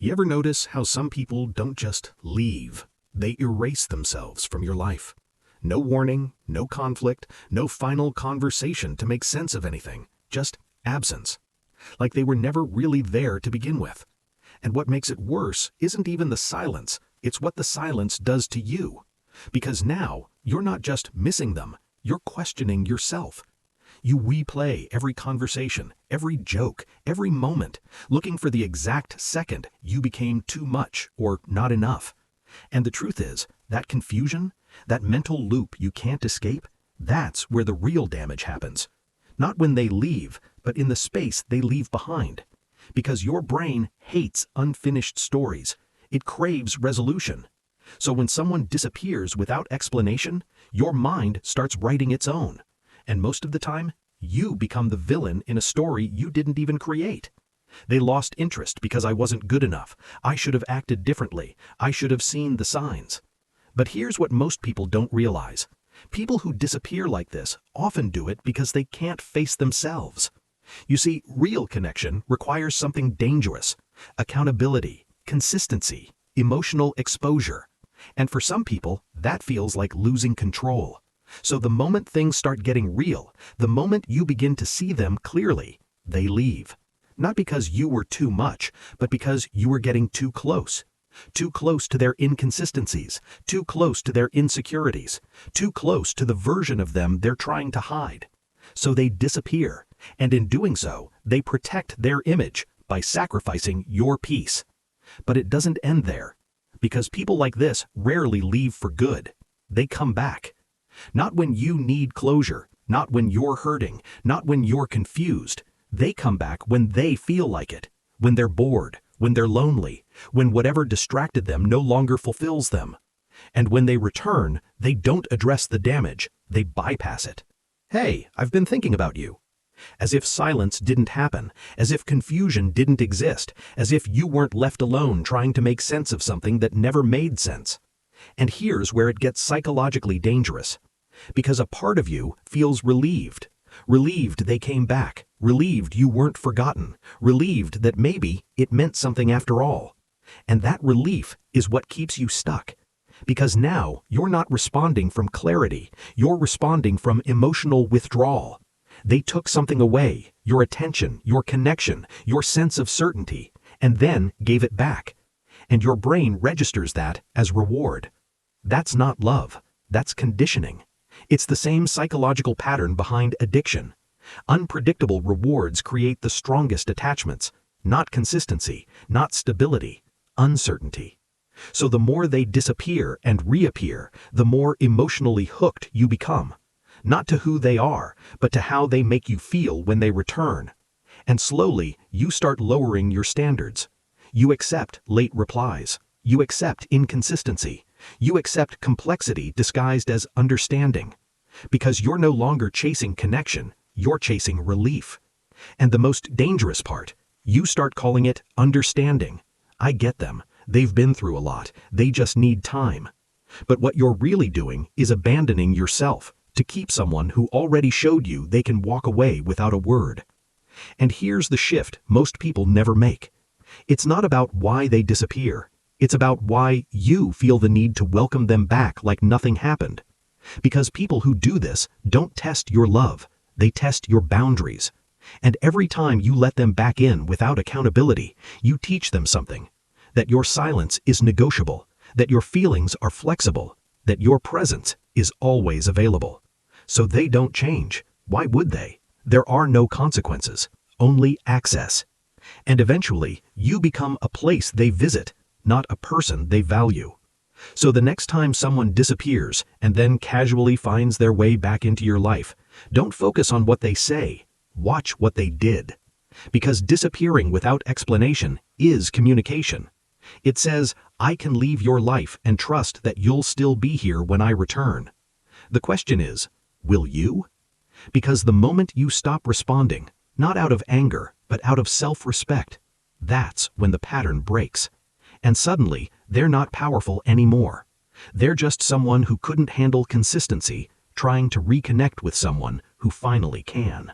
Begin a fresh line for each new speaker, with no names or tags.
You ever notice how some people don't just leave? They erase themselves from your life. No warning, no conflict, no final conversation to make sense of anything. Just absence. Like they were never really there to begin with. And what makes it worse isn't even the silence, it's what the silence does to you. Because now, you're not just missing them, you're questioning yourself. You replay every conversation, every joke, every moment, looking for the exact second you became too much or not enough. And the truth is, that confusion, that mental loop you can't escape, that's where the real damage happens. Not when they leave, but in the space they leave behind. Because your brain hates unfinished stories. It craves resolution. So when someone disappears without explanation, your mind starts writing its own. And most of the time, you become the villain in a story you didn't even create. They lost interest because I wasn't good enough. I should have acted differently. I should have seen the signs. But here's what most people don't realize. People who disappear like this often do it because they can't face themselves. You see, real connection requires something dangerous: accountability, consistency, emotional exposure. And for some people, that feels like losing control. So the moment things start getting real, the moment you begin to see them clearly, they leave. Not because you were too much, but because you were getting too close. Too close to their inconsistencies, too close to their insecurities, too close to the version of them they're trying to hide. So they disappear, and in doing so, they protect their image by sacrificing your peace. But it doesn't end there, because people like this rarely leave for good. They come back. Not when you need closure, not when you're hurting, not when you're confused. They come back when they feel like it, when they're bored, when they're lonely, when whatever distracted them no longer fulfills them. And when they return, they don't address the damage, they bypass it. Hey, I've been thinking about you. As if silence didn't happen, as if confusion didn't exist, as if you weren't left alone trying to make sense of something that never made sense. And here's where it gets psychologically dangerous. Because a part of you feels relieved. Relieved they came back. Relieved you weren't forgotten. Relieved that maybe it meant something after all. And that relief is what keeps you stuck. Because now you're not responding from clarity. You're responding from emotional withdrawal. They took something away, your attention, your connection, your sense of certainty, and then gave it back. And your brain registers that as reward. That's not love. That's conditioning. It's the same psychological pattern behind addiction. Unpredictable rewards create the strongest attachments, not consistency, not stability, uncertainty. So the more they disappear and reappear, the more emotionally hooked you become. Not to who they are, but to how they make you feel when they return. And slowly, you start lowering your standards. You accept late replies. You accept inconsistency. You accept complexity disguised as understanding. Because you're no longer chasing connection, you're chasing relief. And the most dangerous part, you start calling it understanding. I get them. They've been through a lot. They just need time. But what you're really doing is abandoning yourself to keep someone who already showed you they can walk away without a word. And here's the shift most people never make. It's not about why they disappear. It's about why you feel the need to welcome them back like nothing happened. Because people who do this don't test your love, they test your boundaries. And every time you let them back in without accountability, you teach them something. That your silence is negotiable, that your feelings are flexible, that your presence is always available. So they don't change. Why would they? There are no consequences, only access. And eventually, you become a place they visit, not a person they value. So the next time someone disappears and then casually finds their way back into your life, don't focus on what they say, watch what they did. Because disappearing without explanation is communication. It says, I can leave your life and trust that you'll still be here when I return. The question is, will you? Because the moment you stop responding, not out of anger, but out of self-respect, that's when the pattern breaks. And suddenly, they're not powerful anymore. They're just someone who couldn't handle consistency, trying to reconnect with someone who finally can.